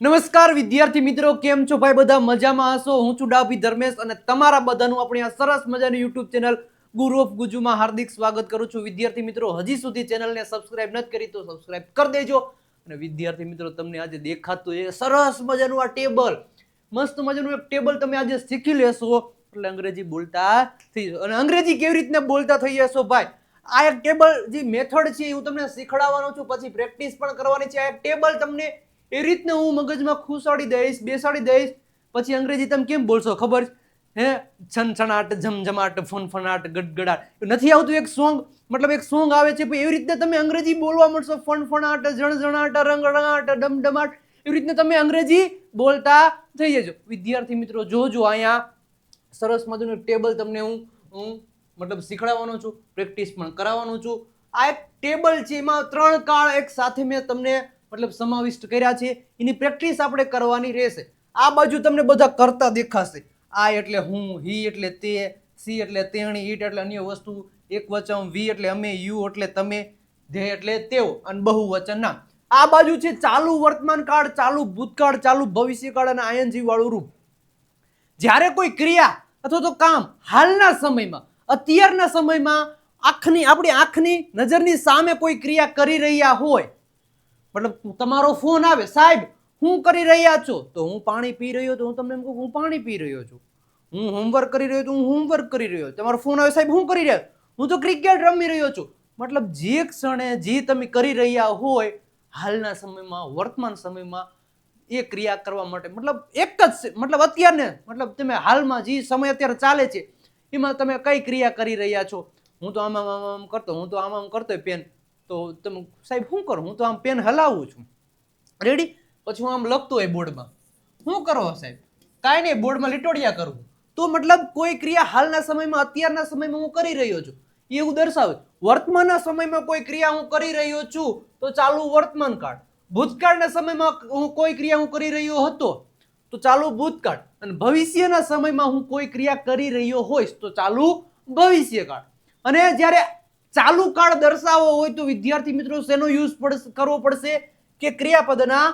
નમસ્કાર વિદ્યાર્થી મિત્રો, કેમ છો ભાઈ? બધા મજામાં હશો? હું છું ડાભી ધર્મેશ અને તમારા બધાનું આપણી આ સરસ મજાની યુટ્યુબ ચેનલ ગુરુ ઓફ ગુજુમાં હાર્દિક સ્વાગત કરું છું. વિદ્યાર્થી મિત્રો, હજી સુધી ચેનલને સબસ્ક્રાઇબ નથી કરી તો સબસ્ક્રાઇબ કરી દેજો. અને વિદ્યાર્થી મિત્રો, તમને આજે દેખાતું એ સરસ મજાનું આ ટેબલ, મસ્ત મજાનું એક ટેબલ તમે આજે શીખી લેશો એટલે અંગ્રેજી બોલતા થઈ જશો. અને અંગ્રેજી કેવી રીતના બોલતા થઈ જશો ભાઈ, આ એક ટેબલ જે મેથડ છે હું તમને શીખડાવવાનો છું, પછી પ્રેક્ટિસ પણ કરવાની છે. આ એક ટેબલ તમને એ રીતને હું મગજમાં ખુશાડી દઈશ, બેસાડી દઈશ, પછી અંગ્રેજી તમે કેમ બોલશો ખબર હે? છનછનાટ, ઝમઝમાટ, ફનફનાટ, ગડગડાટ. નથી આવતું એક સોંગ, મતલબ એક સોંગ આવે છે, એવી રીતે તમે અંગ્રેજી બોલવા મળશો. ફનફનાટ, ઝણઝણાટ, રંગરણાટ, ડમડમાટ, એવી રીતને તમે અંગ્રેજી બોલતા થઈ જજો. વિદ્યાર્થી મિત્રો જોજો, અહીંયા સરસ મજાનું ટેબલ તમને હું મતલબ શીખડાવવાનો છું, પ્રેક્ટિસ પણ કરાવવાનો છું. આ એક ટેબલ છે, એમાં 3 કાળ એક સાથે મેં તમને મતલબ સમાવિષ્ટ કર્યા છે. એની પ્રેક્ટિસ આપણે કરવાની રહેશે. આ બાજુ તમને બધા કરતા દેખાશે. આ એટલે હું, હી એટલે તે, સી એટલે તેણી, ઈટ એટલે અન્ય વસ્તુ, એક વચન, વી એટલે અમે, યુ એટલે તમે, ધે એટલે તેઓ, અને બહુવચન નામ. આ બાજુ છે ચાલુ વર્તમાન કાળ, ચાલુ ભૂતકાળ, ચાલુ ભવિષ્યકાળ અને આઈએનજી વાળું રૂપ. જ્યારે કોઈ ક્રિયા અથવા તો કામ હાલના સમયમાં, અત્યારના સમયમાં આપણી આંખની નજરની સામે કોઈ ક્રિયા કરી રહ્યા હોય, મતલબ તમારો ફોન આવે, સાહેબ હું કરી રહ્યા છો? તો હું પાણી પી રહ્યો, તો હું તમને એમ કહું હું પાણી પી રહ્યો છું. હું હોમવર્ક કરી રહ્યો, તો હું હોમવર્ક કરી રહ્યો. તમારો ફોન આવે, સાહેબ હું કરી રહ્યો? હું તો ક્રિકેટ રમી રહ્યો છું. મતલબ જે ક્ષણે જે તમે કરી રહ્યા હોય હાલના સમયમાં, વર્તમાન સમયમાં, એ ક્રિયા કરવા માટે મતલબ એક જ, મતલબ અત્યારને, મતલબ તમે હાલમાં જે સમય અત્યારે ચાલે છે એમાં તમે કઈ ક્રિયા કરી રહ્યા છો? હું તો આમ કરતો, હું તો આમ કરતો પેન, તો તમે સાહેબ શું કરો? હું તો આમ પેન હલાવું છું. રેડી? પછી હું આમ લખતો હોય બોર્ડમાં. શું કરો સાહેબ? કાંઈ નહીં, બોર્ડમાં લીટોડિયા કરું. તો મતલબ કોઈ ક્રિયા હાલના સમયમાં, અત્યારના સમયમાં હું કરી રહ્યો છું એવું દર્શાવે. વર્તમાનના સમયમાં કોઈ ક્રિયા હું કરી રહ્યો છું તો ચાલુ વર્તમાન કાળ. ભૂતકાળના સમયમાં હું કોઈ ક્રિયા હું કરી રહ્યો હતો તો ચાલુ ભૂતકાળ. અને ભવિષ્યના સમયમાં હું કોઈ ક્રિયા કરી રહ્યો હોઈશ તો ચાલુ ભવિષ્યકાળ. અને જ્યારે ચાલુ કાળ દર્શાવવો હોય તો વિદ્યાર્થી મિત્રો શેનો યુઝ કરવો પડશે? કે ક્રિયાપદના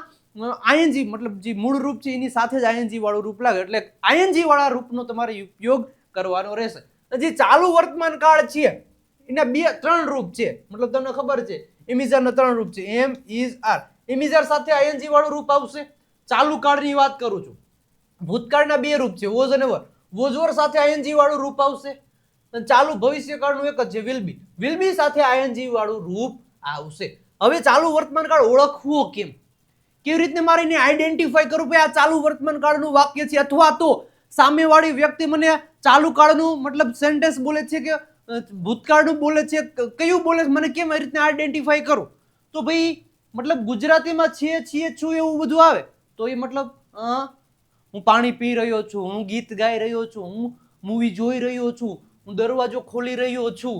આઈએનજી, મતલબ જે મૂળ રૂપ છે એની સાથે જ આઈએનજી વાળું રૂપ લાગે, એટલે આઈએનજી વાળા રૂપનો તમારે ઉપયોગ કરવાનો રહેશે. જે ચાલુ વર્તમાન કાળ છે એના 3 રૂપ છે, મતલબ તમને ખબર છે ઇમિઝરના 3 રૂપ છે, એમ, ઇઝ, આર. ઇમિઝર સાથે આઈએનજી વાળું રૂપ આવશે. ચાલુ કાળની વાત કરું છું. ભૂતકાળના 2 રૂપ છે, વોઝ અને વર. વોઝ વર સાથે આઈએનજી વાળું રૂપ આવશે. ચાલુ ભવિષ્યકાળનું એક જ છે, વિલ બી. વિલ બી સાથે આઈએનજી વાળું રૂપ આવશે. હવે ચાલુ વર્તમાન કાળ ઓળખવો કેમ? કેવી રીતે મારે એને આઈડેન્ટિફાઈ કરું કે આ ચાલુ વર્તમાન કાળનું વાક્ય છે, અથવા તો સામેવાળી વ્યક્તિ મને ચાલુ કાળનું મતલબ સેન્ટેન્સ બોલે છે કે ભૂતકાળનું બોલે છે, કયું બોલે છે, મને કેમ એ રીતના આઈડેન્ટિફાઈ કરું? તો ભાઈ મતલબ ગુજરાતીમાં છે, છીએ, છું એવું બધું આવે તો એ મતલબ હું પાણી પી રહ્યો છું, હું ગીત ગાઈ રહ્યો છું, હું મૂવી જોઈ રહ્યો છું, હું દરવાજો ખોલી રહ્યો છું,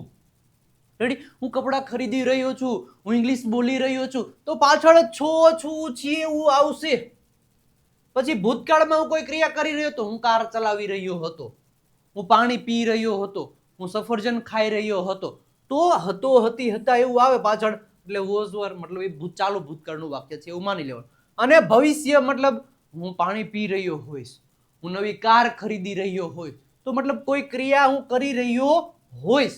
રેડી, હું કપડાં ખરીદી રહ્યો છું, હું ઇંગ્લિશ બોલી રહ્યો છું, તો પાછળ છો, છું, છીએ એવું આવશે. પછી ભૂતકાળમાં હું કોઈ ક્રિયા કરી રહ્યો હતો, હું કાર ચલાવી રહ્યો હતો, હું પાણી પી રહ્યો હતો, હું સફરજન ખાઈ રહ્યો હતો, તો હતો, હતી, હતા એવું આવે પાછળ, એટલે વોઝ વર, મતલબ એ ચાલુ ભૂતકાળનું વાક્ય છે એવું માની લેવાનું. અને ભવિષ્ય મતલબ હું પાણી પી રહ્યો હોઈશ, હું નવી કાર ખરીદી રહ્યો હોઈશ, તો મતલબ કોઈ ક્રિયા હું કરી રહ્યો હોઈશ,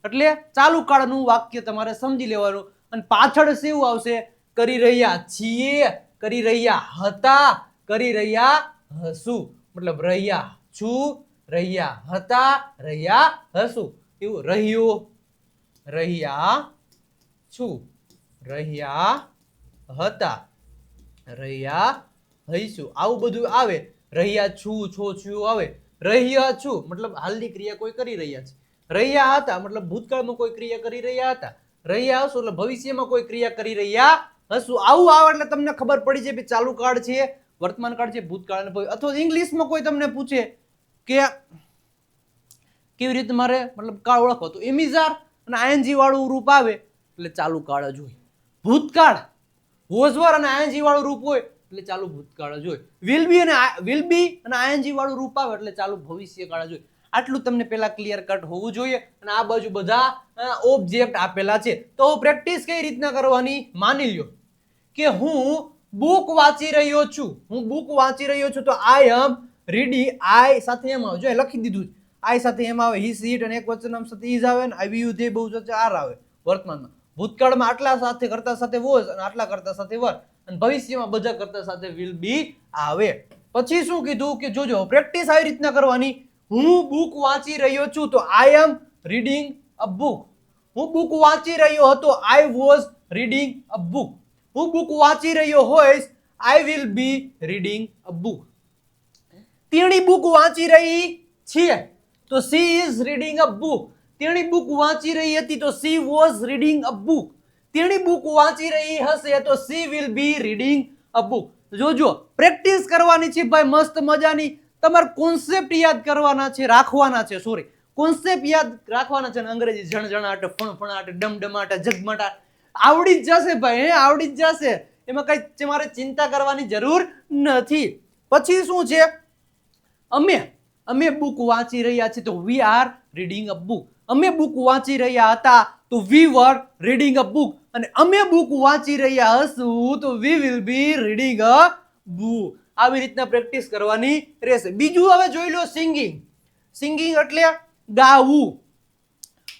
એટલે ચાલુ કાળનું વાક્ય તમારે સમજી લેવાનું. અને પાછળ શું આવશે? કરી રહ્યા છીએ, કરી રહ્યા હતા, કરી રહ્યા હશું, મતલબ રહ્યા છું, રહ્યા હતા, રહ્યા હશું, એવું રહ્યો, રહ્યા છું, રહ્યા હતા, રહ્યા હઈશું, આવું બધું આવે. રહ્યા છું, છો, છું આવે. રહ્યા છું મતલબ હાલની ક્રિયા કોઈ કરી રહ્યા છે. રહ્યા હતા મતલબ ભૂતકાળમાં કોઈ ક્રિયા કરી રહ્યા હતા. રહ્યા હશું એટલે ભવિષ્યમાં કોઈ ક્રિયા કરી રહ્યા હશું. આવું આવે એટલે તમને ખબર પડી જાય કે ચાલુ કાળ છે, વર્તમાન કાળ છે, ભૂતકાળ અને ભવિષ્ય. અથવા ઇંગ્લિશમાં કોઈ તમને પૂછે કે કેવી રીતે મારે મતલબ કાળ ઓળખવો, તો ઇમિઝાર અને આઈએનજી વાળું રૂપ આવે એટલે ચાલુ કાળ જ હોય. ભૂતકાળ વોઝવર અને આઈએનજી વાળું રૂપ હોય એટલે ચાલુ ભૂતકાળ જ હોય. વિલ બી અને આઈએનજી વાળું રૂપ આવે એટલે ચાલુ ભવિષ્યકાળ જ હોય. આટલું તમને પહેલા ક્લિયર કટ હોવું જોઈએ. અને આ બાજુ બધા ઓબ્જેક્ટ આપેલા છે, તો પ્રેક્ટિસ કઈ રીતના કરવાની માની લ્યો કે હું બુક વાંચી રહ્યો છું, હું બુક વાંચી રહ્યો છું તો આઈ એમ રીડિંગ, આઈ સાથે એમ આવે, જો લખી દીધું, આઈ સાથે એમ આવે, હી સી ઇટ, અને એક વચનામ સાથે ઇઝ આવે, ને આવી યુ ધે બહુવચન આર આવે વર્તમાનમાં. ભૂતકાળમાં આટલા સાથે કરતા સાથે વોઝ, અને આટલા કરતા સાથે વર, અને ભવિષ્યમાં બધા કરતા સાથે વિલ બી આવે. પછી શું કીધું કે જોજો પ્રેક્ટિસ આવી રીતના કરવાની. હું બુક વાંચી રહ્યો છું તો I am reading a book. હું બુક વાંચી રહ્યો હતો, I was reading a book. હું બુક વાંચી રહ્યો હોઈશ, આઈ will be reading a book. તેણી બુક વાંચી રહી છે તો she is reading a book. તેણી બુક વાંચી રહી હતી તો she was reading a book. તેણી બુક વાંચી રહી હશે તો she will be reading a book. જોજો પ્રેક્ટિસ કરવાની છે ભાઈ મસ્ત મજાની. તમારે કોન્સેપ્ટ યાદ કરવાના છે, રાખવાના છે, સોરી કોન્સેપ્ટ યાદ રાખવાના છે. અંગ્રેજી જણજણાટ, ફણફણાટ, ડમડમાટ, ઝગમટાટ આવડી જ જશે ભાઈ, આવડી જ જશે. એમાં કઈ તમારે ચિંતા કરવાની જરૂર નથી. પછી શું છે, અમે બુક વાંચી રહ્યા છીએ તો we are reading a book. અમે બુક વાંચી રહ્યા હતા તો we var reading a book. અને અમે બુક વાંચી રહ્યા હશું તો we will be reading a book. આવી રીતના પ્રેક્ટિસ કરવાની રહેશે. બીજું હવે જોઈ લો સિંગિંગ. સિંગિંગ એટલે ગાવું.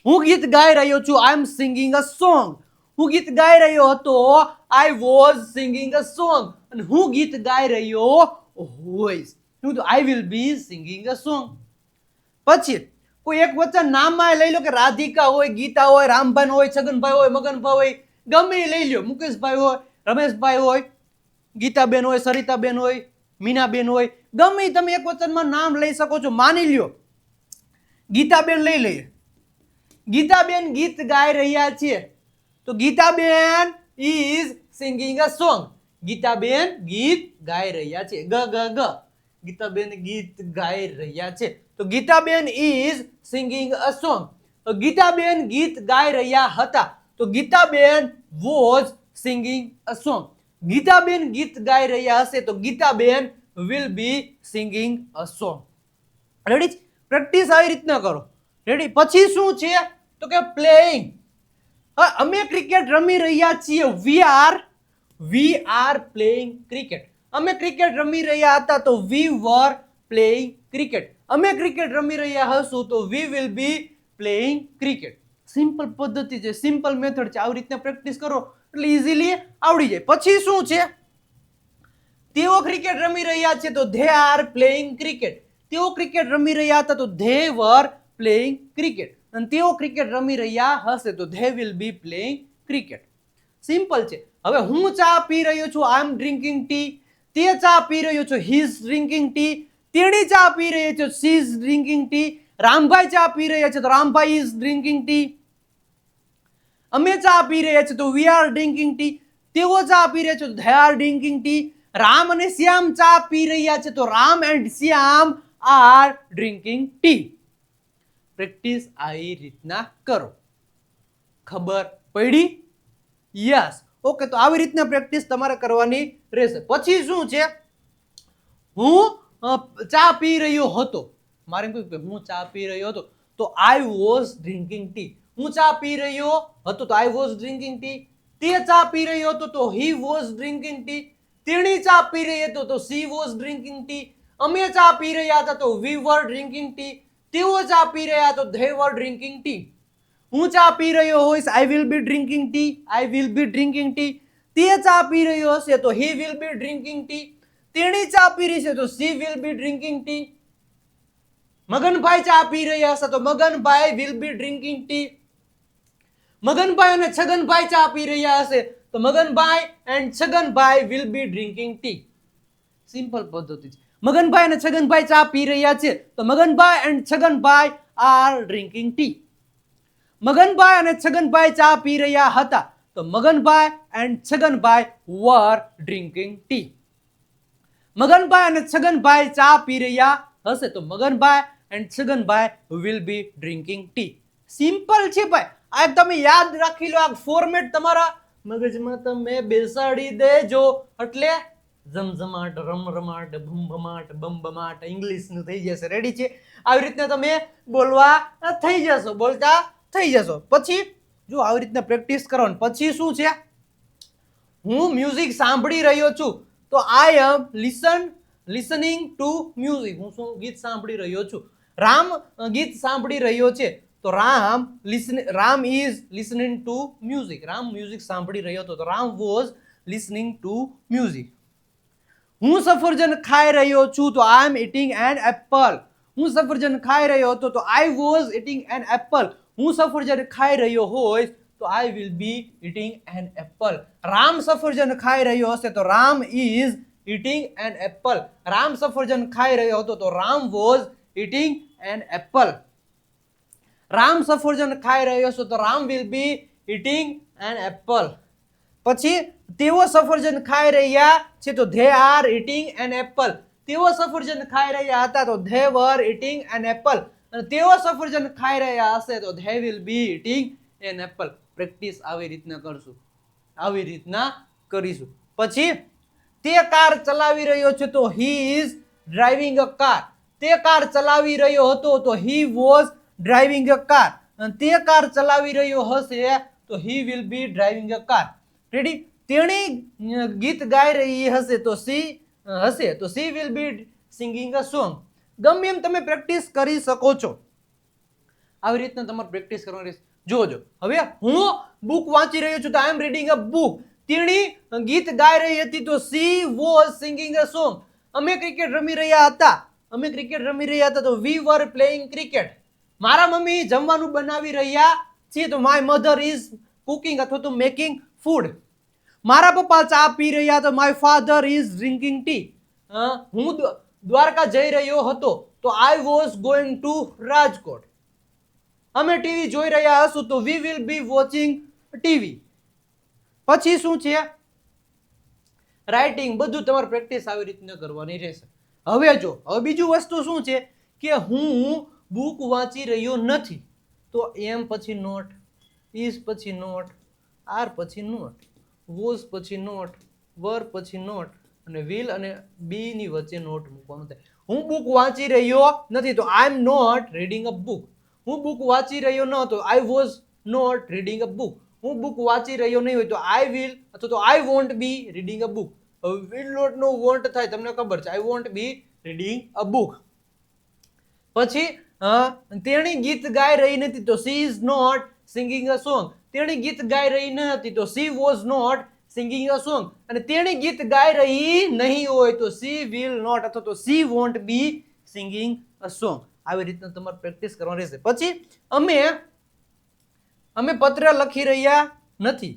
હું ગીત ગાઈ રહ્યો છું, આઈ એમ સિંગિંગ અ સોંગ. હું ગીત ગાઈ રહ્યો હતો, I was singing a song. અને હું ગીત ગાઈ રહ્યો હોઈશ, આઈ will be singing a song. પછી કોઈ એક વચન નામમાં લઈ લો કે રાધિકા હોય, ગીતા હોય, રામભાઈ હોય, છગનભાઈ હોય, મગનભાઈ હોય, ગમે એ લઈ લો, મુકેશભાઈ હોય, રમેશભાઈ હોય, ગીતાબેન હોય, સરિતાબેન હોય, મીનાબેન હોય, ગમે તમે એક વચનમાં નામ લઈ શકો છો. માની લ્યો ગીતાબેન લઈ લઈએ. ગીતાબેન ગીત ગાઈ રહ્યા છે તો Gitaben is singing a song. Gitaben ગીત ગાઈ રહ્યા છે, ગ ગ ગ. ગીતાબેન ગીત ગાઈ રહ્યા છે તો Gitaben is singing a song. Gitaben ગીત ગાઈ રહ્યા હતા તો Gitaben was singing a song. Gitaben ગીત ગાઈ રહ્યા હશે તો Gitaben will be singing a song. Ready? Practice આવી રીતના કરો. રેડી? પછી શું છે તો કે પ્લેઇંગ. અમે ક્રિકેટ રમી રહ્યા છીએ, વી આર પ્લેઇંગ ક્રિકેટ. અમે ક્રિકેટ રમી રહ્યા હતા તો વી વર પ્લેઇંગ ક્રિકેટ. અમે ક્રિકેટ રમી રહ્યા હશું તો we will be playing cricket. Simple પદ્ધતિ છે, સિમ્પલ મેથડ છે. આવી રીતના પ્રેક્ટિસ કરો એટલે ઇઝીલી આવડી જાય. પછી શું છે, તેઓ ક્રિકેટ રમી રહ્યા છે તો ધે આર પ્લેઇંગ ક્રિકેટ. તેઓ ક્રિકેટ રમી રહ્યા હતા તો ધે વર પ્લેઇંગ ક્રિકેટ. અને તેઓ ક્રિકેટ રમી રહ્યા હશે તો they will be playing cricket. Simple છે. હવે હું ચા પી રહ્યો છું, આઈ એમ ડ્રિંકિંગ ટી. તે ચા પી રહ્યો છો, હી ઇઝ ડ્રિંકિંગ ટી. તેણી ચા પી રહી છે, she is drinking tea. Rambhai ચા પી રહ્યા છે તો રામભાઈ ઇઝ ડ્રિંકિંગ ટી. અમે ચા પી રહ્યા છે તો વી આર ડ્રિંકિંગ ટી. તેઓ ચા પી રહ્યા છે તો they are drinking tea. Ram અને શ્યામ ચા પી રહ્યા છે તો Ram and Shyam are drinking tea. Practice આવી રીતના કરો. ખબર પડી? યસ. ઓકે, તો આવી રીતના પ્રેક્ટિસ તમારે કરવાની રહેશે. પછી શું છે, હું ચા પી રહ્યો હતો. મારે એમ કહ્યું કે હું ચા પી રહ્યો હતો તો આઈ વોઝ ડ્રિંકિંગ ટી. હું ચા પી રહ્યો હતો તો આઈ વોઝ ડ્રિંકિંગ ટી. તે ચા પી રહ્યો હતો તો હી વોઝ ડ્રિંકિંગ ટી. તેણી ચા પી રહી હતો તો સી વોઝ ડ્રિંકિંગ ટી. અમે ચા પી રહ્યા હતા તો વી વર ડ્રિંકિંગ ટી. તેઓ ચા પી રહ્યા તો ધે વર ડ્રિંકિંગ ટી. હું ચા પી રહ્યો હોઈશ, આઈ will be drinking T. I will be drinking T. તે ચા પી રહ્યો હશે તો he will be drinking T. તેણી ચા પી રહી છે તો she will be drinking tea. Maganbhai ચા પી રહ્યા હશે તો Maganbhai will be drinking tea. Maganbhai અને છગનભાઈ ચા પી રહ્યા હશે તો Maganbhai and Chhaganbhai will be drinking tea. Simple પદ્ધતિ છે. મગનભાઈ અને છગનભાઈ ચા પી રહ્યા છે તો Maganbhai and Chhaganbhai are drinking tea. Maganbhai અને છગનભાઈ ચા પી રહ્યા હતા તો Maganbhai and Chhaganbhai were drinking tea. Maganbhai અને છગનભાઈ ચા પી રહ્યા હશે તો Maganbhai and Chhaganbhai will be drinking tea. Simple છે ભાઈ. આ તમે યાદ રાખી લો. આ ફોર્મેટ તમારા મગજમાં તમે બેસાડી દેજો એટલે ઝમઝમાટ, રમરમાટ, ભમભમાટ, બમબમાટ ઇંગ્લિશનું થઈ જશે. રેડી છે? આવી રીતના તમે બોલવા થઈ જશો, બોલતા થઈ જશો. પછી જો આવી રીતના પ્રેક્ટિસ કરો. પછી શું છે, હું મ્યુઝિક સાંભળી રહ્યો છું તો I M listening to music. હું શું ગીત સાંભળી રહ્યો છું. રામ ગીત સાંભળી રહ્યો છે તો Ram is listening to music. Ram music સાંભળી રહ્યો હતો તો Ram was listening to music. હું સફરજન ખાઈ રહ્યો છું તો I M eating an apple. હું સફરજન ખાઈ રહ્યો હતો તો I was eating an apple. હું સફરજન ખાઈ રહ્યો હોય તો I will B eating an apple. Ram સફરજન ખાઈ રહ્યો હશે તો Ram is eating an apple. Ram સફરજન ખાઈ રહ્યો હતો તો Ram was eating an apple. Ram સફરજન ખાઈ રહ્યો છે તો Ram will be eating an apple. પછી તેઓ સફરજન ખાઈ રહ્યા છે તો they are eating an apple. તેઓ સફરજન ખાઈ રહ્યા હતા તો they var eating an apple. અને તેઓ સફરજન ખાઈ રહ્યા હશે તો they will be eating an apple. Practice આવી રીતના કરશું, આવી રીતના કરીશું. પછી તે કાર ચલાવી રહ્યો છે તો he is driving a car. તે કાર ચલાવી રહ્યો હતો તો he was driving a car. અને તે કાર ચલાવી રહ્યો હશે તો he will be driving a car. Ready. તેણી ગીત ગાઈ રહી હશે તો she will be singing a song. ગમે એમ તમે પ્રેક્ટિસ કરી શકો છો. આવી રીતના તમારે પ્રેક્ટિસ કરવાની રહેશે. જોજો હવે હું બુક વાંચી રહ્યો છું તો I am reading a book. તેણી ગીત ગાઈ રહી હતી તો she was singing a song. અમે ક્રિકેટ રમી રહ્યા હતા તો વી વર પ્લેઇંગ ક્રિકેટ. મારા મમ્મી જમવાનું બનાવી રહ્યા છે તો માય મધર ઇઝ કુકિંગ અથવા તો મેકિંગ ફૂડ. મારા પપ્પા ચા પી રહ્યા તો my father is drinking T. હું દ્વારકા જઈ રહ્યો હતો તો I was going to Rajkot. અમે ટીવી જોઈ રહ્યા હશું તો we will be watching TV. પછી શું છે? રાઇટિંગ. બધું તમારે પ્રેક્ટિસ આવી રીતના કરવાની રહેશે. હવે બીજું વસ્તુ શું છે કે હું બુક વાંચી રહ્યો નથી તો એમ પછી નોટ, ઇઝ પછી નોટ, આર પછી નોટ, વોઝ પછી નોટ, વર પછી નોટ અને વિલ અને બી ની વચ્ચે નોટ મૂકવાનું થાય. હું બુક વાંચી રહ્યો નથી તો I am not reading a book. હું બુક વાંચી રહ્યો ન હતો I was not reading a book. હું બુક વાંચી રહ્યો નહીં હોય તો આઈ વિલ અથવા તો I won't be reading a book. Will not no won't થાય તમને ખબર છે. I won't be reading a book. પછી તેણી ગીત ગાઈ રહી નથી તો she is not singing a song. તેણી ગીત ગાઈ રહી ન હતી તો she was not singing a song. અને તેણી ગીત ગાઈ રહી નહીં હોય તો સી વિલ નોટ અથવા તો she won't be singing a song. આવી રીતના તમારે પ્રેક્ટિસ કરવાની રહેશે. પછી અમે પત્ર લખી રહ્યા નથી.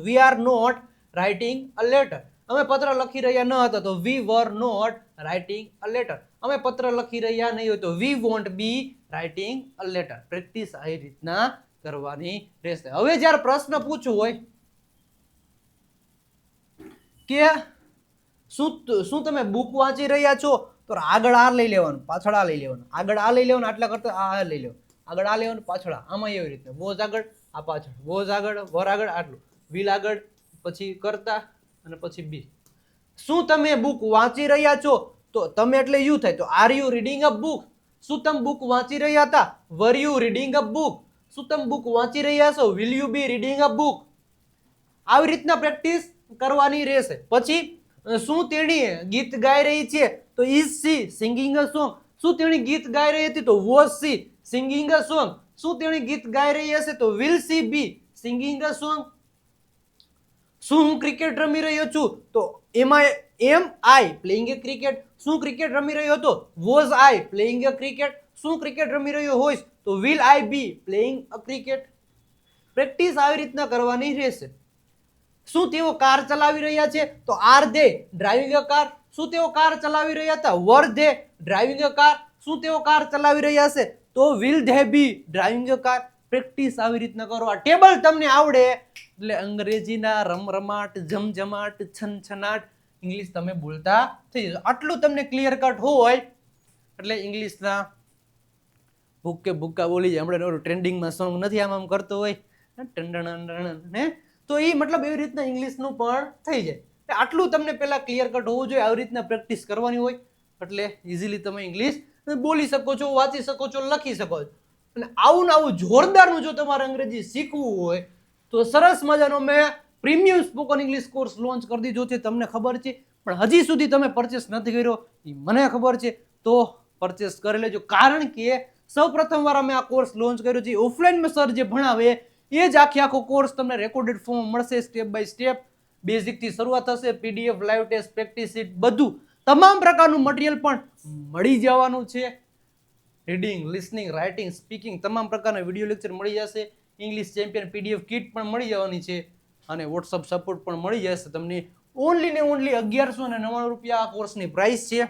We are not writing a letter. અમે પત્ર લખી રહ્યા ન હતા તો we were not writing a letter. અમે પત્ર લખી રહ્યા નહીં હોય તો we won't be writing a letter. Practice આવી રીતના કરવાની રહેશે. હવે જ્યારે પ્રશ્ન પૂછવું હોય કે શું તમે બુક વાંચી રહ્યા છો તો આગળ આ લઈ લેવાનું, પાછળ આ લઈ લેવાનું, આગળ આ લઈ લેવાનું, આટલા કરતા આ લઈ લેવાનું, આગળ આ લેવાનું, પાછળ આમાં એવી રીતે વોઝ આગળ, આ પાછળ, વોઝ આગળ, વર આગળ, આટલું, વિલ આગળ, પછી કરતા અને પછી બી. શું તમે બુક વાંચી રહ્યા છો તો તમે એટલે યુ થાય તો are you reading a book. શું તમે બુક વાંચી રહ્યા હતા? Were you reading a book. શું તમે બુક વાંચી રહ્યા છો? Will you be reading a book. આવી રીતના પ્રેક્ટિસ કરવાની રહેશે. પછી શું તેણી ગીત ગાઈ રહી છે તો is she singing a song. શું તેણી ગીત ગાઈ રહી હતી તો was she singing a song. શું તેણી ગીત ગાઈ રહી હશે તો will she be singing a song. શું હું ક્રિકેટ રમી રહ્યો છું તો am I playing a cricket. શું ક્રિકેટ રમી રહ્યો હતો? Was I playing a cricket. શું ક્રિકેટ રમી રહ્યો હોઈશ તો will I be playing a cricket. Practice આવી રીતના કરવાની રહેશે. શું તેઓ કાર ચલાવી રહ્યા છે તો R they driving a car. શું તેઓ કાર ચલાવી રહ્યા હતા? વર ધે ડ્રાઇવિંગ અ કાર. શું તેઓ કાર ચલાવી રહ્યા છે તો will they B driving a car. Practice આવી રીતના કરો. આ ટેબલ તમને આવડે એટલે અંગ્રેજીના રમરમાટ, જમજમાટ, છનછનાટ ઇંગ્લિશ તમે બોલતા થઈ જશો. આટલું તમને ક્લિયર કટ હોય એટલે ઇંગ્લિશના ભૂક્કે ભૂક્કા બોલી જાય. હમણાં ટ્રેન્ડિંગમાં સોંગ નથી આમ કરતો હોય ને તો એ મતલબ એવી રીતના ઇંગ્લિશનું પણ થઈ જાય. આટલું તમને પહેલા ક્લિયર કટ હોવું જોઈએ. આવી રીતના પ્રેક્ટિસ કરવાની હોય એટલે ઇઝીલી તમે ઇંગ્લિશ બોલી શકો છો, વાંચી શકો છો, લખી શકો છો. અને આવું ને આવું જોરદારનું જો તમારે અંગ્રેજી શીખવું હોય તો સરસ મજાનો મેં premium spoken English course launch કરી દીધો છે, તમને ખબર છે, પણ હજી સુધી તમે પરચેસ નથી કર્યો એ મને ખબર છે, તો પરચેસ કરી લેજો. કારણ કે સૌ પ્રથમ વાર અમે આ કોર્સ લોન્ચ કર્યો છે. ઓફલાઈનમાં સર જે ભણાવે એ જ આખો કોર્સ તમને રેકોર્ડેડ ફોર્મ મળશે, સ્ટેપ બાય સ્ટેપ, બેઝિક થી શરૂઆત થશે, PDF, live test, practice sheet, બધું તમામ પ્રકારનું મટીરિયલ પણ મળી જવાનું છે. રીડિંગ, લિસનિંગ, રાઇટિંગ, સ્પીકિંગ તમામ પ્રકારના વિડીયો લેક્ચર મળી જશે. ઇંગ્લિશ ચેમ્પિયન પીડીએફ કિટ પણ મળી જવાની છે અને વોટ્સઅપ સપોર્ટ પણ મળી જશે તમને. ઓનલી ને ઓનલી 1199 રૂપિયા આ કોર્સની પ્રાઇસ છે.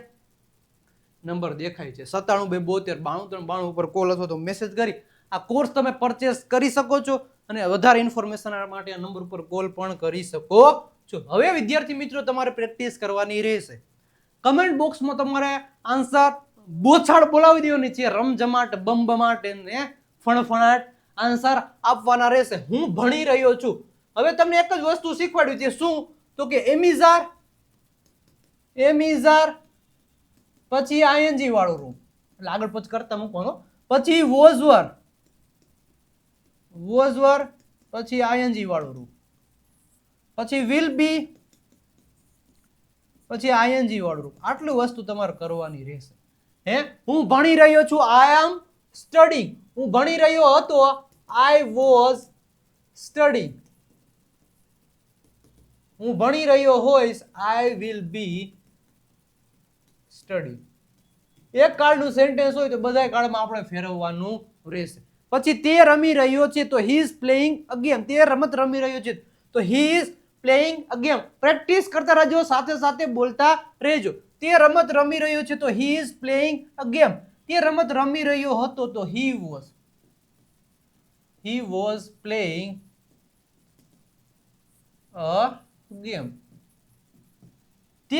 નંબર દેખાય છે 97 272 93 92 ઉપર કોલ અથવા તો મેસેજ કરી આ કોર્સ તમે પરચેસ કરી શકો છો અને વધારે ઇન્ફોર્મેશન માટે આ નંબર ઉપર કોલ પણ કરી શકો છો. હવે વિદ્યાર્થી મિત્રો તમારે પ્રેક્ટિસ કરવાની રહેશે. કમેન્ટ બોક્સમાં તમારે આન્સર બોછાડ બોલાવી દેવાની છે, રમઝમાટ, બમબમાટ ને ફણફણાટ આન્સર આપવાના રહેશે. હું ભણી રહ્યો છું. હવે તમને એક જ વસ્તુ શીખવાડ્યું છે, શું? તો કે એમિઝાર, પછી આઈએનજી વાળું રૂપ, એટલે આગળ પછી કરતા મૂકવાનો, પછી વોઝવર, પછી આઈએનજી વાળું રૂપ, પછી વિલ બી, પછી આઈએનજી વાળું રૂપ. આટલું વસ્તુ તમારે કરવાની રહેશે. હું ભણી રહ્યો છું, આઈ એમ સ્ટડીંગ. હું ભણી રહ્યો હતો, આઈ વોઝ સ્ટડીંગ. હું ભણી રહ્યો હોઈશ, આઈ વિલ બી સ્ટડી. એક કાળનું સેન્ટેન્સ હોય તો બધા કાળમાં આપણે ફેરવવાનું રહેશે. પછી તે રમી રહ્યો છે તો he is playing a game. તે રમત રમી રહ્યો છે તો he is playing a game. Practice કરતા રહેજો, સાથે સાથે બોલતા રહેજો. તે રમત રમી રહ્યો છે તો he is playing a game. તે રમત રમી રહ્યો હતો તો he was playing a game. તે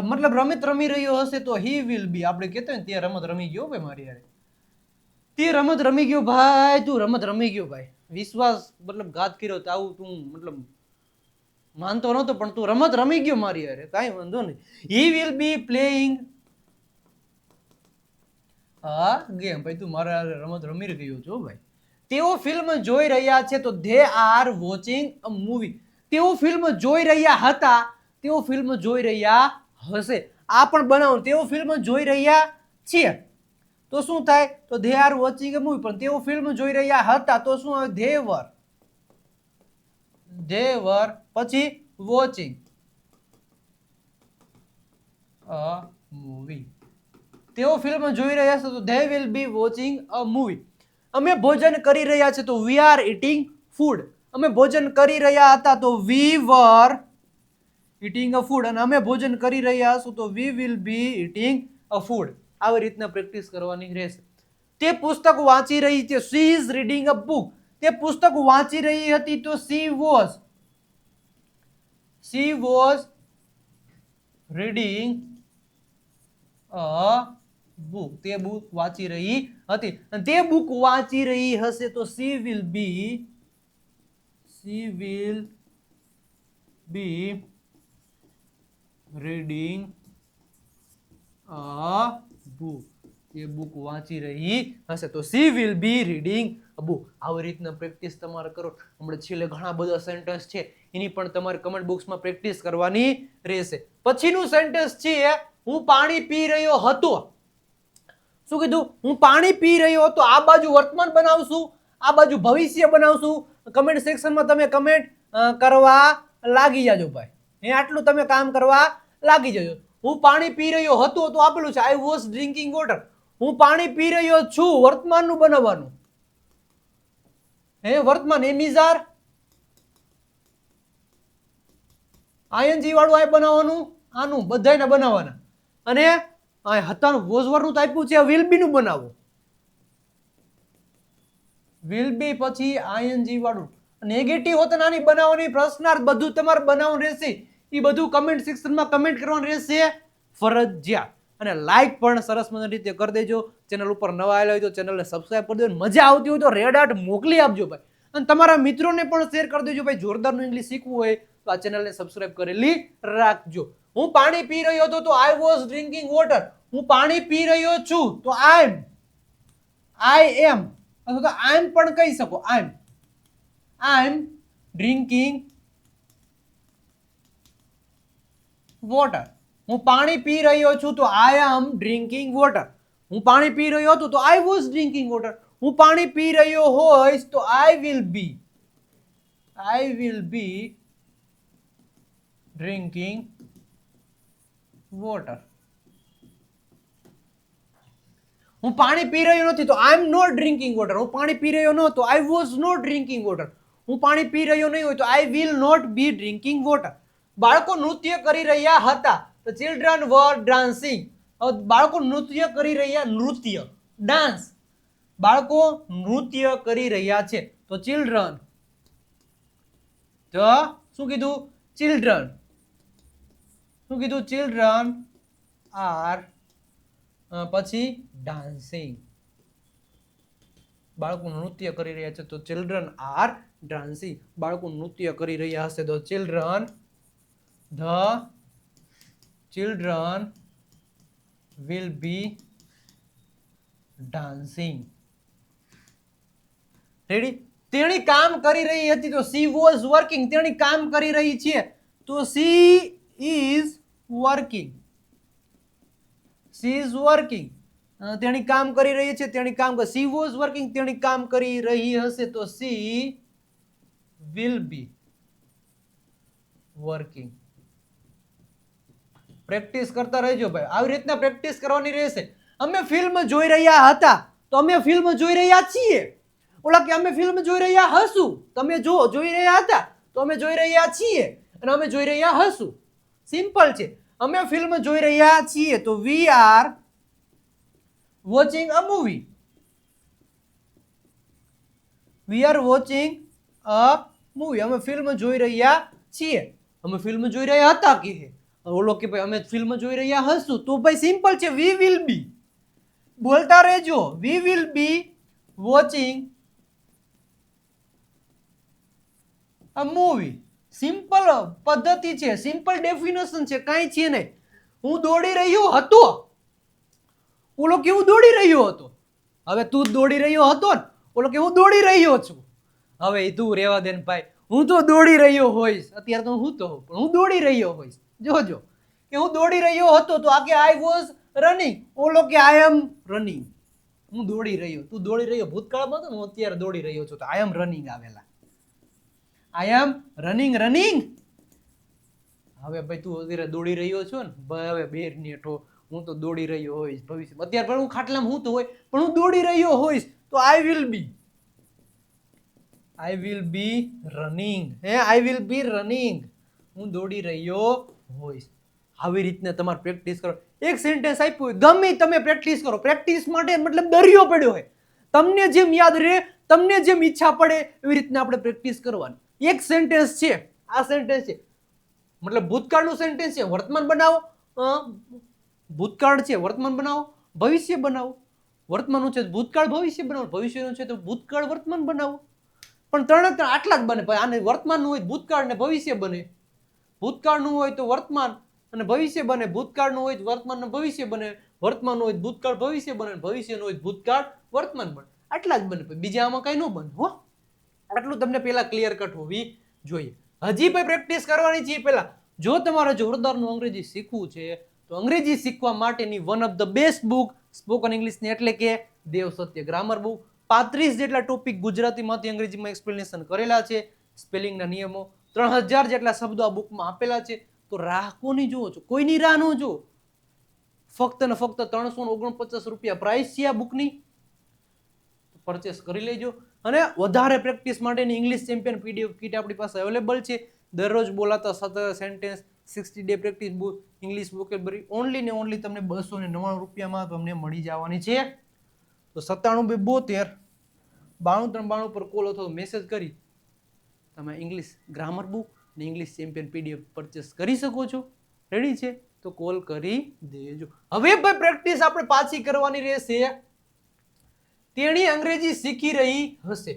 મતલબ રમત રમી રહ્યો હશે તો હી વિલ બી. આપણે કહેતા ને તે રમત રમી ગયો ભાઈ મારી યાર, તે રમત રમી ગયો ભાઈ, તું રમત રમી ગયો ભાઈ. વિશ્વાસ મતલબ ઘાત કર્યો તો આવું તું મતલબ માનતો નહોતો, પણ તું રમત રમી ગયો મારી યાર, કાંઈ વાંધો નહીં. He will be playing game. ભાઈ તું મારા રમત રમી ગયો છો ભાઈ. તેઓ ફિલ્મ જોઈ રહ્યા છે તો they R watching a movie. તેઓ ફિલ્મ જોઈ રહ્યા હતા, તેઓ ફિલ્મ જોઈ રહ્યા હશે. આ પણ બનાવો, તેઓ ફિલ્મ જોઈ રહ્યા છીએ તો શું થાય? તો they R watching a movie. પણ તેઓ ફિલ્મ જોઈ રહ્યા હતા તો શું આવે? ધે વર પછી વોચિંગ અ મૂવી. તેઓ ફિલ્મ જોઈ રહ્યા છે તો they will be watching a movie. અમે ભોજન કરી રહ્યા છે તો વી આર ઇટિંગ ફૂડ. અમે ભોજન કરી રહ્યા હતા તો we var eating a food. અને અમે ભોજન કરી રહ્યા હશું તો we will be eating a food. આવી રીતના પ્રેક્ટિસ કરવાની રહેશે. તે પુસ્તક વાંચી રહી છે, she is reading a book. તે પુસ્તક વાંચી રહી હતી તો she was reading a book. તે બુક વાંચી રહી હતી. અને તે બુક વાંચી રહી હશે તો she will be reading a book. એ બુક વાંચી રહી હશે તો she will be reading a book. આવી રીતના પ્રેક્ટિસ તમારે કરો. હમણાં છેલ્લે ઘણા બધા સેન્ટેન્સ છે, એની પણ તમારે કમેન્ટ બોક્સમાં પ્રેક્ટિસ કરવાની રહેશે. પછીનું સેન્ટેન્સ છે, હું પાણી પી રહ્યો હતો. શું કીધું? હું પાણી પી રહ્યો હતો. આ બાજુ વર્તમાન બનાવશું, આ બાજુ ભવિષ્ય બનાવશું. કમેન્ટ સેક્શનમાં તમે કમેન્ટ કરવા લાગી જાજો ભાઈ. આટલું તમે કામ કરવા લાગી જજો. હું પાણી પી રહ્યો હતો તો આપેલું છે આઈ વોઝ ડ્રિંકિંગ વોટર. હું પાણી પી રહ્યો છું, વર્તમાનનું બનાવવાનું. વર્તમાન એમિઝાર આઈએનજી વાળું આ બનાવવાનું, આનું બધાયને બનાવવાના. અને હતાનું વોઝવરનું તો આપ્યું છે, વિલ બી નું બનાવો. વિલ બી પછી આઈએનજી વાળું. નેગેટિવ હોત નાની બનાવવાની, પ્રશ્નાર્થ બધું તમારે બનાવવાનું રહેશે. એ બધું કમેન્ટ સેક્શનમાં કમેન્ટ કરવાનું રહેશે ફરજિયાત. અને લાઈક પણ સરસ મજાની રીતે કરી દેજો. ચેનલ ઉપર નવા આવેલા હોય તો ચેનલને સબસ્ક્રાઇબ કરી દેજો. મજા આવતી હોય તો રેડ આર્ટ મોકલી આપજો ભાઈ. અને તમારા મિત્રોને પણ શેર કરી દેજો ભાઈ. જોરદારનું ઇંગ્લિશ શીખવું હોય તો આ ચેનલને સબસ્ક્રાઇબ કરેલી રાખજો. હું પાણી પી રહ્યો હતો તો આઈ વોઝ ડ્રિંકિંગ વોટર. હું પાણી પી રહ્યો છું તો આઈ એમ અથવા તો આઈ એમ પણ કહી શકો. આઈ એમ ડ્રિંકિંગ વોટર. હું પાણી પી રહ્યો છું તો આઈ એમ ડ્રિંકિંગ વોટર. હું પાણી પી રહ્યો હતો તો આઈ વોઝ ડ્રિંકિંગ વોટર. હું પાણી પી રહ્યો હોઈશ તો I will be drinking water. હું પાણી પી રહ્યો નથી તો I am not drinking water. હું પાણી પી રહ્યો નહોતો I was not drinking water. હું પાણી પી રહ્યો નહીં હોય તો I will not be drinking water. બાળકો નૃત્ય કરી રહ્યા હતા તો ચિલ્ડ્રન વર ડાન્સિંગ. બાળકો નૃત્ય કરી રહ્યા ડાન્સ. બાળકો નૃત્ય કરી રહ્યા છે તો ચિલ્ડ્રન. તો શું કીધું? ચિલ્ડ્રન. શું કીધું? ચિલ્ડ્રન આર પછી ડાન્સિંગ. બાળકો નૃત્ય કરી રહ્યા છે તો ચિલ્ડ્રન આર ડાન્સિંગ. બાળકો નૃત્ય કરી રહ્યા હશે તો children will be dancing. Ready? તેણી કામ કરી રહી હતી તો she was working. તેણી કામ કરી રહી છે તો she is working. તેણી કામ કરી રહી છે તેણી કામ she was working. તેણી કામ કરી રહી હશે તો she will be working. Practice કરતા રહેજો ભાઈ. આવી રીતના પ્રેક્ટિસ કરવાની રહેશે. અમે ફિલ્મ જોઈ રહ્યા હતા તો અમે ફિલ્મ જોઈ રહ્યા છીએ. ઓલા કે અમે ફિલ્મ જોઈ રહ્યા હશું. તમે જોઈ રહ્યા હતા તો અમે જોઈ રહ્યા છીએ અને અમે જોઈ રહ્યા હશું. સિમ્પલ છે. અમે ફિલ્મ જોઈ રહ્યા છીએ તો we are watching a movie. અમે ફિલ્મ જોઈ રહ્યા છીએ. અમે ફિલ્મ જોઈ રહ્યા હતા કે ઓલો કે ભાઈ અમે ફિલ્મ જોઈ રહ્યા હશું તો ભાઈ સિમ્પલ છે. we will be. બોલતા રહેજો. we will be watching a movie. Simple પદ્ધતિ છે, સિમ્પલ ડેફિનેશન છે, કાંઈ છે નહીં. હું દોડી રહ્યો હતો. ઓલો કે હું દોડી રહ્યો હતો. હવે તું દોડી રહ્યો હતો ને ઓલો કે હું દોડી રહ્યો છું. હવે તું રેવા દે ને ભાઈ. હું તો દોડી રહ્યો હોઈશ. અત્યારે તો હું પણ હું દોડી રહ્યો હોઈશ. જોજો કે હું દોડી રહ્યો હતો તો આ કે આઈ વોઝ રનિંગ. ઓલો કે આઈ એમ રનિંગ. હું દોડી રહ્યો. તું દોડી રહ્યો ભૂતકાળમાં હતો ને હું અત્યારે દોડી રહ્યો છું તો આઈ એમ રનિંગ આવેલા. આઈ એમ રનિંગ. હવે ભાઈ તું અત્યારે દોડી રહ્યો છો ને હવે બેર નેઠો. હું તો દોડી રહ્યો હોઈશ ભવિષ્યમાં. અત્યારે પણ હું ખાટલામાં હું તો હોય પણ હું દોડી રહ્યો હોઈશ તો આઈ વિલ બી રનિંગ. હું દોડી રહ્યો હોઈશ. આવી રીતના તમારે પ્રેક્ટિસ કરો. એક સેન્ટેન્સ આપ્યું હોય ગમે તમે પ્રેક્ટિસ કરો. પ્રેક્ટિસ માટે મતલબ દરિયો પડ્યો હોય. તમને જેમ યાદ રહે તમને જેમ ઈચ્છા પડે એવી રીતના આપણે પ્રેક્ટિસ કરવાની. એક સેન્ટેન્સ છે આ સેન્ટેન્સ છે મતલબ ભૂતકાળનું સેન્ટેન્સ છે. વર્તમાન બનાવો. ભૂતકાળ છે વર્તમાન બનાવો. ભવિષ્ય બનાવો. વર્તમાનનું છે ભૂતકાળ ભવિષ્ય બનાવો. ભવિષ્યનું છે તો ભૂતકાળ વર્તમાન બનાવો. પણ ત્રણ આટલા જ બને. આને વર્તમાનનું હોય ભૂતકાળ ને ભવિષ્ય બને. ભૂતકાળનું હોય તો વર્તમાન અને ભવિષ્ય બને. ભૂતકાળનું હોય તો વર્તમાન ને ભવિષ્ય બને. વર્તમાનનું હોય ભૂતકાળ ભવિષ્ય બને. ભવિષ્યનું હોય ભૂતકાળ વર્તમાન બને. આટલા જ બને. બીજા આમાં કઈ ન બને. હો આટલું તમને પેલા ક્લિયર કટ હોવી જોઈએ. હજી પણ પ્રેક્ટિસ કરવાની છે. પેલા જો તમારે જોરદારનું અંગ્રેજી શીખવું છે તો અંગ્રેજી શીખવા માટેની one of the best book spoken ઇંગ્લિશની એટલે કે દેવ સત્ય ગ્રામર બુક. 35 જેટલા ટોપિક ગુજરાતીમાંથી અંગ્રેજીમાં એક્સપ્લેનેશન કરેલા છે. સ્પેલિંગના નિયમો 3000 જેટલા શબ્દો આ બુકમાં આપેલા છે. તો રાહ કોની જુઓ છો? કોઈની રાહ ન જુઓ. ફક્ત ને ફક્ત 349 રૂપિયા પ્રાઇસ છે આ બુકની. પરચેસ કરી લેજો. અને વધારે પ્રેક્ટિસ માટેની ઇંગ્લિશ ચેમ્પિયન પીડીએફ કીટ આપણી પાસે અવેલેબલ છે. દરરોજ બોલાતા 17 sentence 60 day practice book English vocabulary only ને ઓનલી તમને 299 રૂપિયામાં તમને મળી જવાની છે. તો 9772 9293 પર કોલ અથવા મેસેજ કરી તમે ઇંગ્લિશ ગ્રામર બુક ને ઇંગ્લિશ ચેમ્પિયન પીડીએફ પરચેસ કરી શકો છો. રેડી છે તો કોલ કરી દેજો. હવે ભાઈ પ્રેક્ટિસ આપણે પાછી કરવાની રહેશે. તેણી અંગ્રેજી શીખી રહી હશે.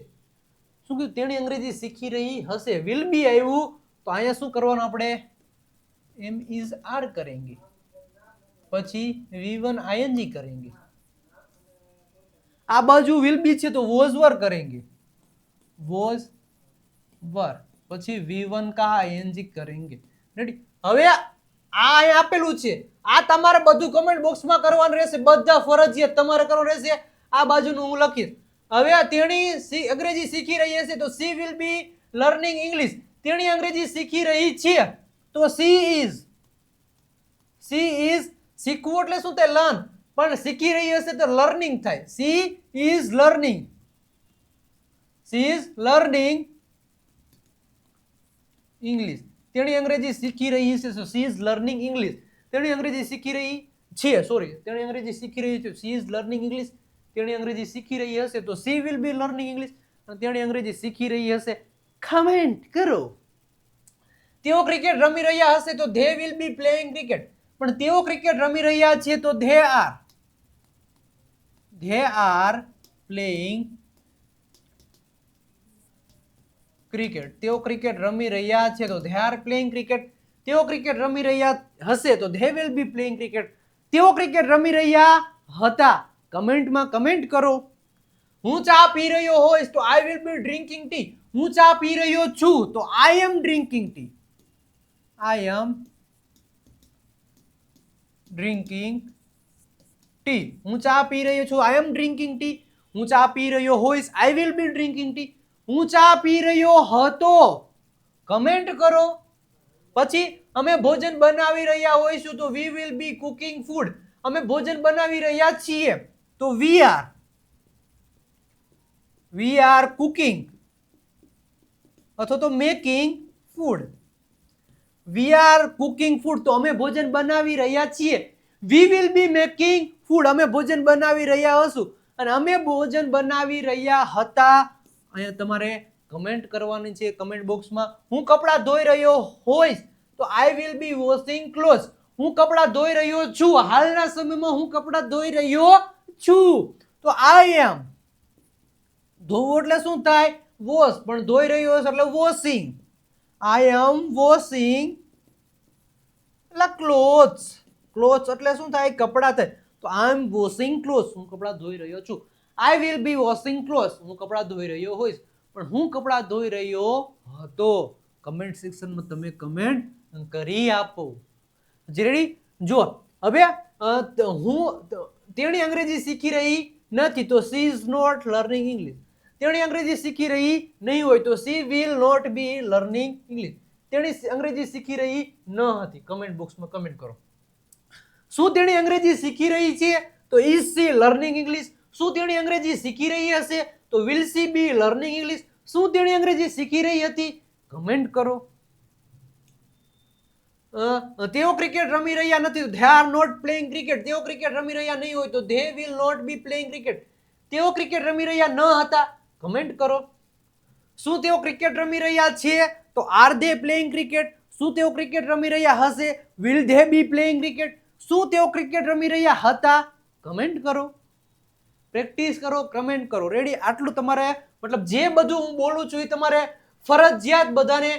શું કીધું? તેણી અંગ્રેજી શીખી રહી હશે. વિલ બી આવ્યું તો અહીંયા શું કરવાનું આપણે? એમ ઇઝ આર કરેંગે. પછી V1 ING કરેંગે. આ બાજુ વિલ બી છે તો વોઝ વર કરેંગે. વોઝ વર પછી V1 का ING કરેંગે. રેડી? હવે આ અહીંયા આપેલું છે, આ તમારે બધું કમેન્ટ બોક્સમાં કરવાનું રહેશે, બધા ફરજિયાત તમારે કરવાનું રહેશે. આ બાજુનું હું લખીશ. હવે તેણી અંગ્રેજી શીખી રહી હશે તો she will be learning English. તેણી અંગ્રેજી શીખી રહી છે તો સી ઇઝ શીખવું એટલે શું થાય? લર્ન. પણ શીખી રહી હશે તો લર્નિંગ થાય. She is learning English. તેણી અંગ્રેજી શીખી રહી છે તો સી ઇઝ લર્નિંગ ઇંગ્લિશ. તેણી અંગ્રેજી શીખી રહી છે, તેણી અંગ્રેજી શીખી રહી છે, સી ઇઝ લર્નિંગ ઇંગ્લિશ. તેણી અંગ્રેજી શીખી રહી હશે તો she will be learning English. અને તેણી અંગ્રેજી શીખી રહી હશે, કમેન્ટ કરો. તેઓ ક્રિકેટ રમી રહ્યા હશે તો they will be playing cricket. પણ તેઓ ક્રિકેટ રમી રહ્યા છે તો ધે આર પ્લેઇંગ ક્રિકેટ. તેઓ ક્રિકેટ રમી રહ્યા છે તો ધે આર પ્લેઇંગ ક્રિકેટ. તેઓ ક્રિકેટ રમી રહ્યા હશે તો they will be playing cricket. તેઓ ક્રિકેટ રમી રહ્યા હતા. કમેન્ટમાં કમેન્ટ કરો. હું ચા પી રહ્યો હોઈશ તો I will be drinking T. હું ચા પી રહ્યો છું તો I M drinking T. I M drinking T. હું ચા પી રહ્યો છું, આઈ એમ ડ્રિંકિંગ ટી. હું ચા પી રહ્યો હોઈશ, આઈ વિલ બી ડ્રિંકિંગ ટી. હું ચા પી રહ્યો હતો, કમેન્ટ કરો. પછી અમે ભોજન બનાવી રહ્યા હોઈશું તો we will be cooking food. અમે ભોજન બનાવી રહ્યા છીએ તો વી આર કુકિંગ અથવા તો making food. We are cooking food તો અમે ભોજન બનાવી રહ્યા છીએ. We will be making food. અમે ભોજન બનાવી રહ્યા હશું. અને અમે ભોજન બનાવી રહ્યા હતા. અહીંયા તમારે કમેન્ટ કરવાની છે કમેન્ટ બોક્સમાં. હું કપડાં ધોઈ રહ્યો હોઈશ તો I will B washing cloth. હું કપડાં ધોઈ રહ્યો છું, હાલના સમયમાં હું કપડાં ધોઈ રહ્યો છું તો આઈ એમ. ધોવું એટલે શું થાય? વોશ. પણ ધોઈ રહ્યો છે એટલે વોશિંગ. આઈ એમ વોશિંગ એટલે ક્લોથ્સ. ક્લોથ્સ એટલે શું થાય? કપડાં થાય. તો આઈ એમ વોશિંગ ક્લોથ્સ. હું કપડાં ધોઈ રહ્યો છું. આઈ વિલ બી વોશિંગ ક્લોથ્સ. હું કપડાં ધોઈ રહ્યો હોઈશ. પણ હું કપડાં ધોઈ રહ્યો હતો. કમેન્ટ સેક્શનમાં તમે કમેન્ટ કરી આપો. રેડી? જો હવે તેણી અંગ્રેજી શીખી રહી નથી તો she is not learning English. તેણી અંગ્રેજી શીખી રહી નહીં હોય તો she will not be learning English. તેણી અંગ્રેજી શીખી રહી ન હતી. કમેન્ટ બોક્સમાં કમેન્ટ કરો. શું તેણી અંગ્રેજી શીખી રહી છે તો ઇઝ સી લર્નિંગ ઇંગ્લિશ. શું તેણી અંગ્રેજી શીખી રહી હશે તો will she be learning English. શું તેણી અંગ્રેજી શીખી રહી હતી? કમેન્ટ કરો. તેઓ ક્રિકેટ રમી રહ્યા નથી તો they are not playing cricket. તેઓ ક્રિકેટ રમી રહ્યા નહીં હોય તો they will not be playing cricket. તેઓ ક્રિકેટ રમી રહ્યા ન હતા. કમેન્ટ કરો. શું તેઓ ક્રિકેટ રમી રહ્યા છે તો આર ધે પ્લેઇંગ ક્રિકેટ. શું તેઓ ક્રિકેટ રમી રહ્યા હશે? Will they B playing cricket. શું તેઓ ક્રિકેટ રમી રહ્યા હતા? કમેન્ટ કરો. પ્રેક્ટિસ કરો, કમેન્ટ કરો. રેડી? આટલું તમારે મતલબ જે બધું હું બોલું છું એ તમારે ફરજિયાત બધાને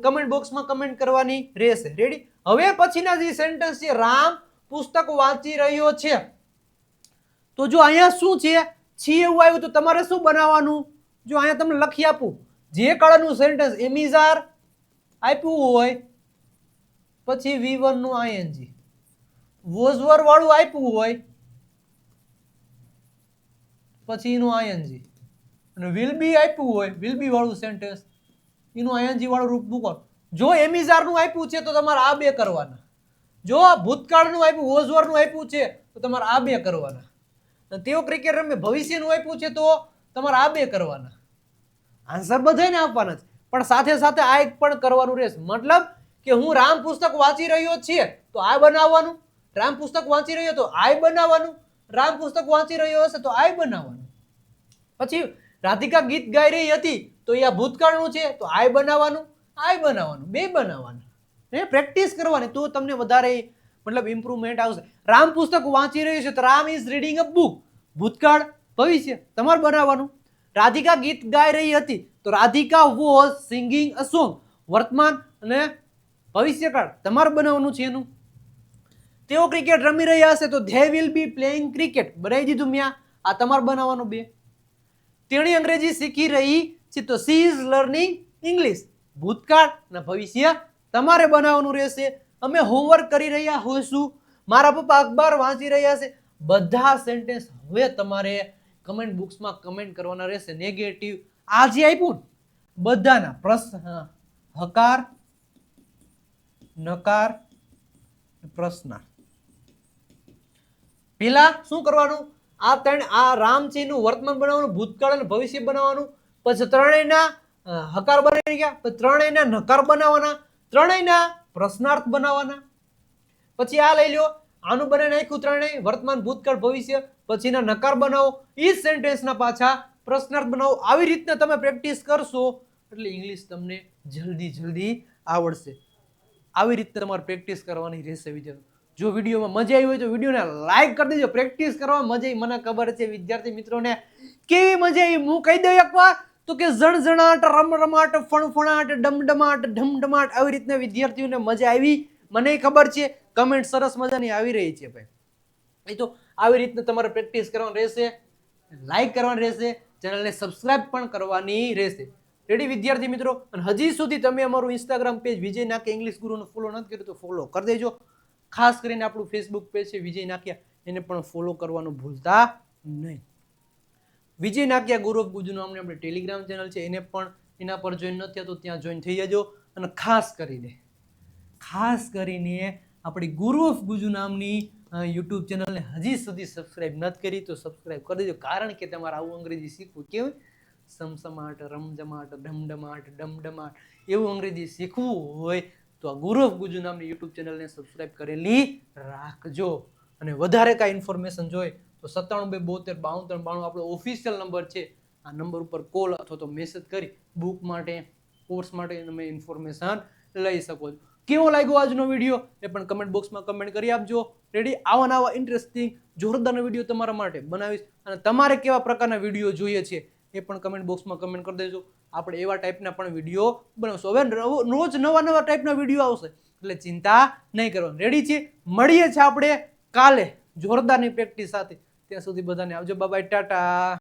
કમેન્ટ બોક્સમાં કમેન્ટ કરવાની રહેશે. રેડી? હવે પછીના જે સેન્ટેન્સ છે, રામ પુસ્તક વાંચી રહ્યો છે. તો જો અહીંયા શું છે? છી એવું આવ્યું તો તમારે શું બનાવવાનું? જો અહીંયા તમને લખી આપું. જે કળાનું સેન્ટેન્સ એમિઝાર આપ્યું હોય પછી V1 નું ING, વોઝવર વાળું આપ્યું હોય પછી એનું ING, અને વિલ બી આપ્યું હોય વિલ બી વાળું સેન્ટેન્સ એનું ING વાળું રૂપ મૂકો. જો એમિઝાર નું આપ્યું છે તો તમારે આ બે કરવાના. જો ભૂતકાળનું આપ્યું વોઝવર નું આપ્યું છે તો તમારે આ બે કરવાના. તેઓ ક્રિકેટ રમે ભવિષ્યનું આપ્યું છે તો તમારે આ બે કરવાના. આન્સર બધાને આપવાના છે પણ સાથે સાથે આ એક પણ કરવાનું રહેશે. મતલબ કે હું રામ પુસ્તક વાંચી રહ્યો છે તો આ બનાવવાનું, રામ પુસ્તક વાંચી રહ્યો તો આ બનાવવાનું, રામ પુસ્તક વાંચી રહ્યો હશે તો આ બનાવવાનું. પછી રાધિકા ગીત ગાઈ રહી હતી તો એ આ ભૂતકાળનું છે તો આ બનાવવાનું, આ બનાવવાનું, બે બનાવવાના. પ્રેક્ટિસ કરવાની તો તમને વધારે મતલબ ઇમ્પ્રુવમેન્ટ આવશે. રામ પુસ્તક વાંચી રહ્યું છે તો Ram is reading a book, ભૂતકાળ ભવિષ્ય તમારે બનાવવાનું. રાધિકા ગીત ગાઈ રહી હતી તો Radhika was singing a song, વર્તમાન અને ભવિષ્યકાળ તમારે બનાવવાનું છે એનું. તેઓ ક્રિકેટ રમી રહ્યા હશે તો they will be playing cricket, બનાવી દીધું મેં. આ તમારે બનાવવાનું બે. તેણી અંગ્રેજી શીખી રહી છે તો સી ઇઝ લર્નિંગ ઇંગ્લિશ, ભૂતકાળ અને ભવિષ્ય તમારે બનાવવાનું રહેશે. અમે હોમવર્ક કરી રહ્યા હોઈશું, મારા પપ્પા અખબાર વાંચી રહ્યા છે. બધા સેન્ટેન્સ હવે તમારે કમેન્ટ બોક્સમાં કમેન્ટ કરવાના રહેશે. નેગેટિવ આ જે આપ્યું ને બધાના પ્રશ્ન, હકાર, નકાર, પ્રશ્નાર્થ. પેલા શું કરવાનું? આ રામચીનું વર્તમાન બનાવવાનું, ભૂતકાળ અને ભવિષ્ય બનાવવાનું. પછી ત્રણેયના હકાર બની ગયા, પછી ત્રણેયના નકાર બનાવવાના, ત્રણેયના પ્રશ્નાર્થ બનાવવાના. પછી આ લઈ લો, આનું બનાવી નાખ્યું ત્રણેય, વર્તમાન, ભૂતકાળ, ભવિષ્ય. પછીના નકાર બનાવો, ઈ સેન્ટેન્સના પાછા પ્રશ્નાર્થ બનાવો. આવી રીતના તમે પ્રેક્ટિસ કરશો એટલે ઇંગ્લિશ તમને જલ્દી આવડશે. આવી રીતે તમારે પ્રેક્ટિસ કરવાની રહેશે વિદ્યાર્થી. જો વિડીયોમાં મજા આવી હોય તો વિડીયોને લાઈક કરી દેજો. પ્રેક્ટિસ કરવામાં મજા આવી, મને ખબર છે વિદ્યાર્થી મિત્રોને કેવી મજા આવી. હું કહી દઉં એકવાર તો કે ઝણઝણાટ, રમરમાટ, ફણફણાટ, ડમડમાટ, ઢમઢમાટ, આવી રીતના વિદ્યાર્થીઓને મજા આવી, મને ખબર છે. કમેન્ટ સરસ મજાની આવી રહી છે ભાઈ. એ તો આવી રીતના તમારે પ્રેક્ટિસ કરવાની રહેશે, લાઈક કરવાની રહેશે, ચેનલને સબસ્ક્રાઇબ પણ કરવાની રહેશે. રેડી વિદ્યાર્થી મિત્રો? અને હજી સુધી તમે અમારું ઇન્સ્ટાગ્રામ પેજ વિજય નાકે ઇંગ્લિશ ગુરુને ફોલો નથી કર્યું તો ફોલો કરી દેજો. ખાસ કરીને આપણું ફેસબુક પેજ છે વિજય નાકિયા, એને પણ ફોલો કરવાનું ભૂલતા નહીં. વિજય નાકિયા ગુરુ ઓફ ગુજુ નામની આપણે ટેલિગ્રામ ચેનલ છે, એને પણ એના પર જોઈન નથી તો ત્યાં જોઈન થઈ જજો. અને ખાસ કરીને આપણી ગુરુ ઓફ ગુજુ નામની યુટ્યુબ ચેનલને હજી સુધી સબસ્ક્રાઇબ નથી કરી તો સબસ્ક્રાઇબ કરી દેજો. કારણ કે તમારે આવું અંગ્રેજી શીખવું કેવું, સમસમાટ, રમજમાટ, ઢમઢમાટ, ડમડમાટ એવું અંગ્રેજી શીખવું હોય તો આ ગુરુ ઓફ ગુજુ નામની યુટ્યુબ ચેનલને સબસ્ક્રાઇબ કરેલી રાખજો. અને વધારે કાંઈ ઇન્ફોર્મેશન જોઈએ તો 97 272 93 92 આપણો ઓફિશિયલ નંબર છે. આ નંબર ઉપર કોલ અથવા તો મેસેજ કરી બુક માટે, કોર્સ માટે તમે ઇન્ફોર્મેશન લઈ શકો છો. કેવો લાગ્યો આજનો વિડીયો એ પણ કમેન્ટ બોક્સમાં કમેન્ટ કરી આપજો. રેડી? આવા ઇન્ટરેસ્ટિંગ જોરદાર વિડીયો તમારા માટે બનાવીશ. અને તમારે કેવા પ્રકારના વિડીયો જોઈએ છે એ પણ કમેન્ટ બોક્સમાં કમેન્ટ કરી દેજો. આપણે એવા ટાઈપના પણ વિડીયો બનાવશું. હવે રોજ નવા ટાઈપના વિડીયો આવશે એટલે ચિંતા નહીં કરવાની. રેડી છે? મળીએ છીએ આપણે કાલે જોરદારની પ્રેક્ટિસ સાથે. ત્યાં સુધી બધાને આવજો. Bye bye, Tata.